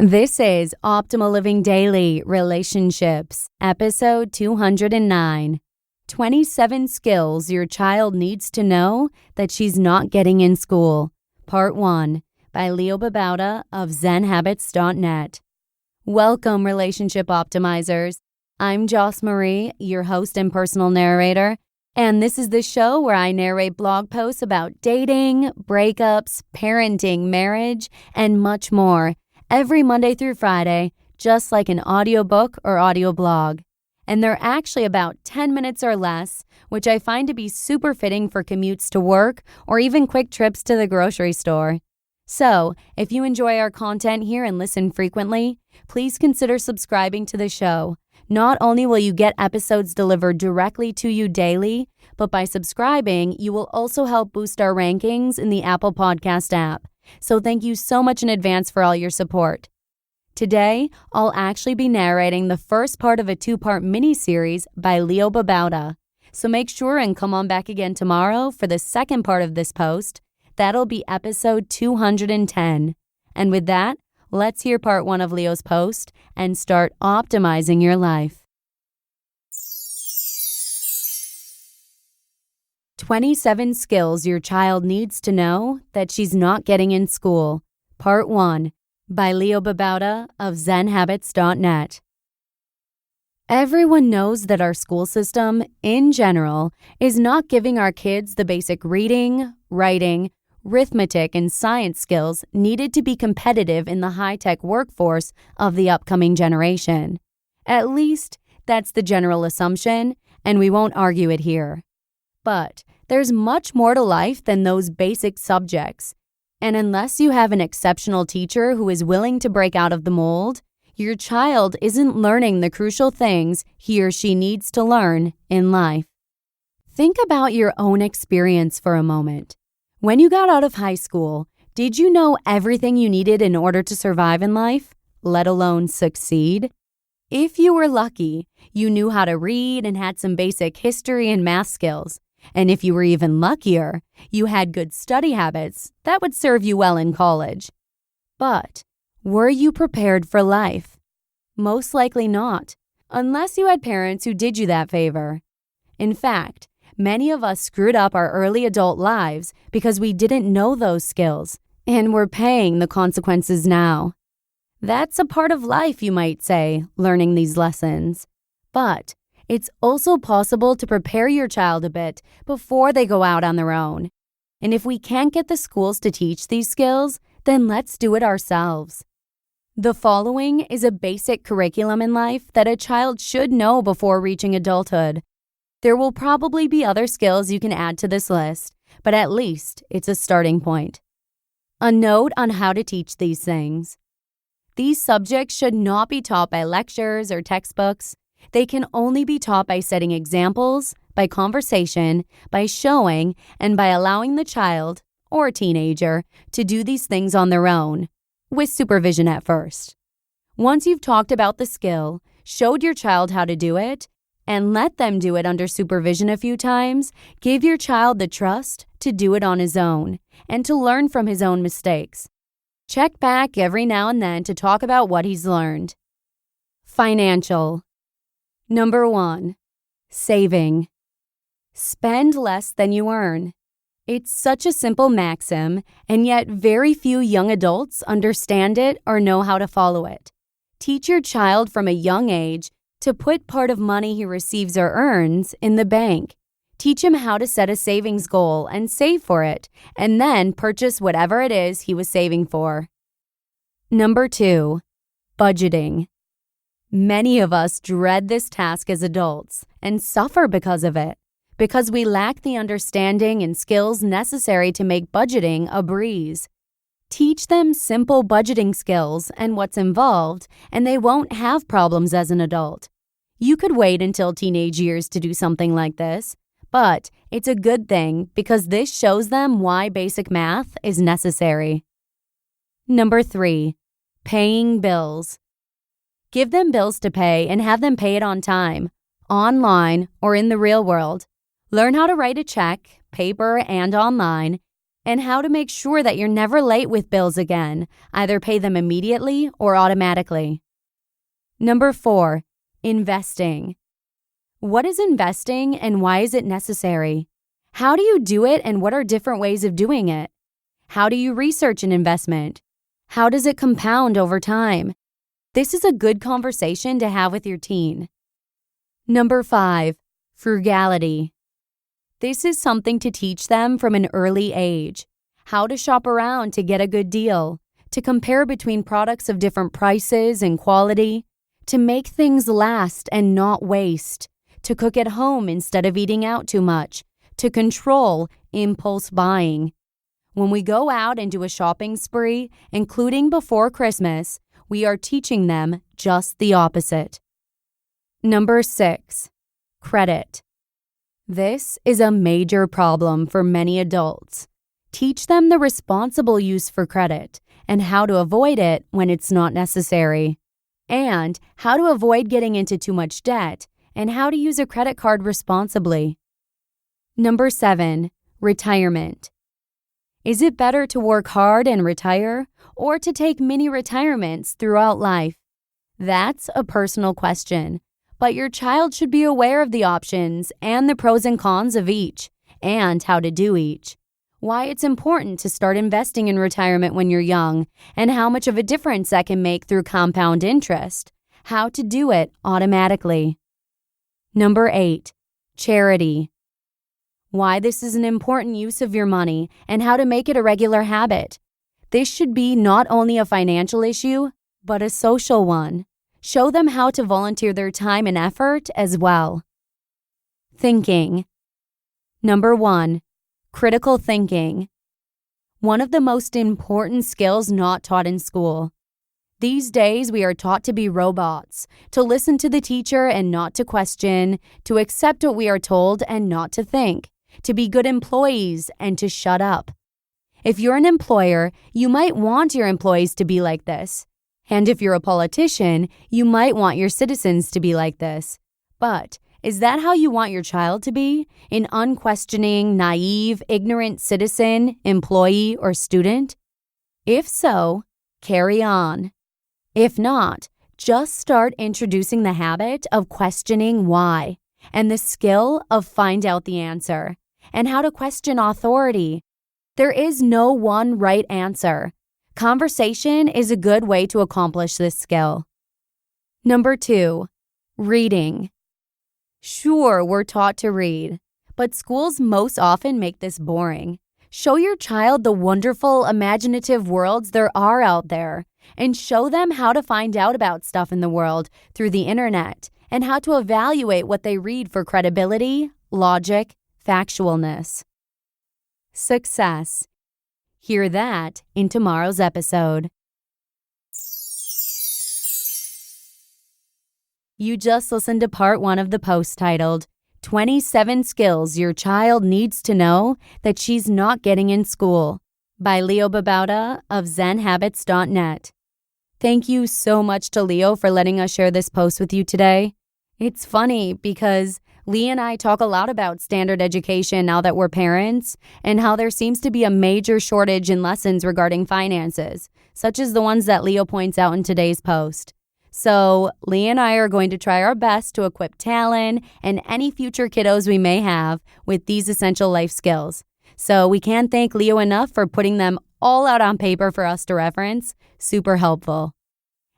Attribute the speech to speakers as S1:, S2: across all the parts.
S1: This is Optimal Living Daily Relationships, episode 209. 27 Skills Your Child Needs to Know That She's Not Getting in School, Part 1, by Babauta of Zen Habits, and&nbsp. Welcome, Relationship Optimizers. I'm Joss Marie, your host and personal narrator, and this is the show where I narrate blog posts about dating, breakups, parenting, marriage, and much more, every Monday through Friday, just like an audiobook or audio blog. And they're actually about 10 minutes or less, which I find to be super fitting for commutes to work or even quick trips to the grocery store. So, if you enjoy our content here and listen frequently, please consider subscribing to the show. Not only will you get episodes delivered directly to you daily, but by subscribing, you will also help boost our rankings in the Apple Podcast app. So thank you so much in advance for all your support. Today, I'll actually be narrating the first part of a 2-part mini-series by Babauta. So make sure and come on back again tomorrow for the second part of this post. That'll be episode 210. And with that, let's hear part 1 of Leo's post and start optimizing your life. 27 Skills Your Child Needs to Know That She's Not Getting in School, Part 1, by Babauta of Zen Habits, and&nbsp. Everyone knows that our school system, in general, is not giving our kids the basic reading, writing, arithmetic, and science skills needed to be competitive in the high-tech workforce of the upcoming generation. At least, that's the general assumption, and we won't argue it here. But there's much more to life than those basic subjects. And unless you have an exceptional teacher who is willing to break out of the mold, your child isn't learning the crucial things he or she needs to learn in life. Think about your own experience for a moment. When you got out of high school, did you know everything you needed in order to survive in life, let alone succeed? If you were lucky, you knew how to read and had some basic history and math skills. And if you were even luckier, you had good study habits that would serve you well in college. But were you prepared for life? Most likely not, unless you had parents who did you that favor. In fact, many of us screwed up our early adult lives because we didn't know those skills, and we're paying the consequences now. That's a part of life, you might say, learning these lessons. But it's also possible to prepare your child a bit before they go out on their own. And if we can't get the schools to teach these skills, then let's do it ourselves. The following is a basic curriculum in life that a child should know before reaching adulthood. There will probably be other skills you can add to this list, but at least it's a starting point. A note on how to teach these things. These subjects should not be taught by lectures or textbooks. They can only be taught by setting examples, by conversation, by showing, and by allowing the child, or teenager, to do these things on their own, with supervision at first. Once you've talked about the skill, showed your child how to do it, and let them do it under supervision a few times, give your child the trust to do it on his own, and to learn from his own mistakes. Check back every now and then to talk about what he's learned. Financial. Number 1, saving. Spend less than you earn. It's such a simple maxim, and yet very few young adults understand it or know how to follow it. Teach your child from a young age to put part of money he receives or earns in the bank. Teach him how to set a savings goal and save for it, and then purchase whatever it is he was saving for. Number 2, budgeting. Many of us dread this task as adults and suffer because of it, because we lack the understanding and skills necessary to make budgeting a breeze. Teach them simple budgeting skills and what's involved, and they won't have problems as an adult. You could wait until teenage years to do something like this, but it's a good thing because this shows them why basic math is necessary. Number 3, paying bills. Give them bills to pay and have them pay it on time, online or in the real world. Learn how to write a check, paper and online, and how to make sure that you're never late with bills again. Either pay them immediately or automatically. Number 4, investing. What is investing and why is it necessary? How do you do it and what are different ways of doing it? How do you research an investment? How does it compound over time? This is a good conversation to have with your teen. Number 5, frugality. This is something to teach them from an early age. How to shop around to get a good deal, to compare between products of different prices and quality, to make things last and not waste, to cook at home instead of eating out too much, to control impulse buying. When we go out and do a shopping spree, including before Christmas, we are teaching them just the opposite. Number 6, credit. This is a major problem for many adults. Teach them the responsible use for credit and how to avoid it when it's not necessary, and how to avoid getting into too much debt and how to use a credit card responsibly. Number 7, retirement. Is it better to work hard and retire or to take mini retirements throughout life? That's a personal question, but your child should be aware of the options and the pros and cons of each and how to do each. Why it's important to start investing in retirement when you're young and how much of a difference that can make through compound interest. How to do it automatically. Number 8, charity. Why this is an important use of your money and how to make it a regular habit. This should be not only a financial issue, but a social one. Show them how to volunteer their time and effort as well. Thinking. Number 1, critical thinking. One of the most important skills not taught in school. These days, we are taught to be robots, to listen to the teacher and not to question, to accept what we are told and not to think, to be good employees and to shut up. If you're an employer, you might want your employees to be like this. And if you're a politician, you might want your citizens to be like this. But is that how you want your child to be? An unquestioning, naive, ignorant citizen, employee, or student? If so, carry on. If not, just start introducing the habit of questioning why and the skill of find out the answer and how to question authority. There is no one right answer. Conversation is a good way to accomplish this skill. Number 2, reading. Sure, we're taught to read, but schools most often make this boring. Show your child the wonderful, imaginative worlds there are out there, and show them how to find out about stuff in the world through the internet and how to evaluate what they read for credibility, logic, factualness. Success. Hear that in tomorrow's episode. You just listened to part 1 of the post titled, 27 Skills Your Child Needs to Know That She's Not Getting in School by Leo Babauta of ZenHabits.net. Thank you so much to Leo for letting us share this post with you today. It's funny because Lee and I talk a lot about standard education now that we're parents and how there seems to be a major shortage in lessons regarding finances, such as the ones that Leo points out in today's post. So Lee and I are going to try our best to equip Talon and any future kiddos we may have with these essential life skills. So we can't thank Leo enough for putting them all out on paper for us to reference. Super helpful.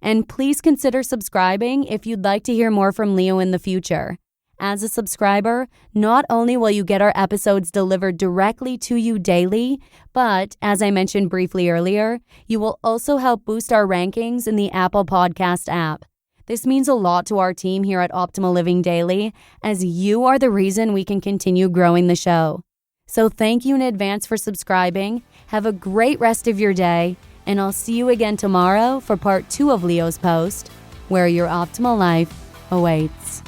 S1: And please consider subscribing if you'd like to hear more from Leo in the future. As a subscriber, not only will you get our episodes delivered directly to you daily, but as I mentioned briefly earlier, you will also help boost our rankings in the Apple Podcast app. This means a lot to our team here at Optimal Living Daily, as you are the reason we can continue growing the show. So thank you in advance for subscribing. Have a great rest of your day, and I'll see you again tomorrow for part 2 of Leo's post, where your optimal life awaits.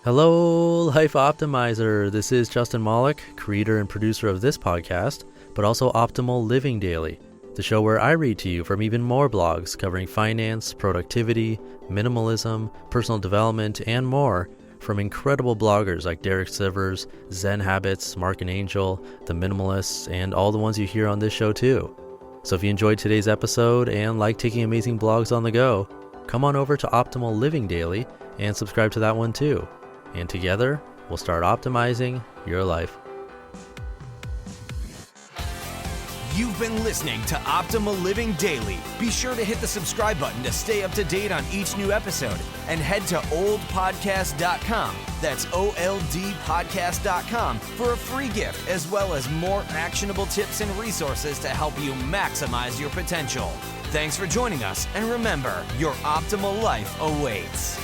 S2: Hello, Life Optimizer. This is Justin Malik, creator and producer of this podcast, but also Optimal Living Daily, the show where I read to you from even more blogs covering finance, productivity, minimalism, personal development, and more from incredible bloggers like Derek Sivers, Zen Habits, Mark and Angel, The Minimalists, and all the ones you hear on this show too. So if you enjoyed today's episode and like taking amazing blogs on the go, come on over to Optimal Living Daily and subscribe to that one too. And together, we'll start optimizing your life.
S3: You've been listening to Optimal Living Daily. Be sure to hit the subscribe button to stay up to date on each new episode, and head to oldpodcast.com. That's OLDpodcast.com for a free gift, as well as more actionable tips and resources to help you maximize your potential. Thanks for joining us, and remember, your optimal life awaits.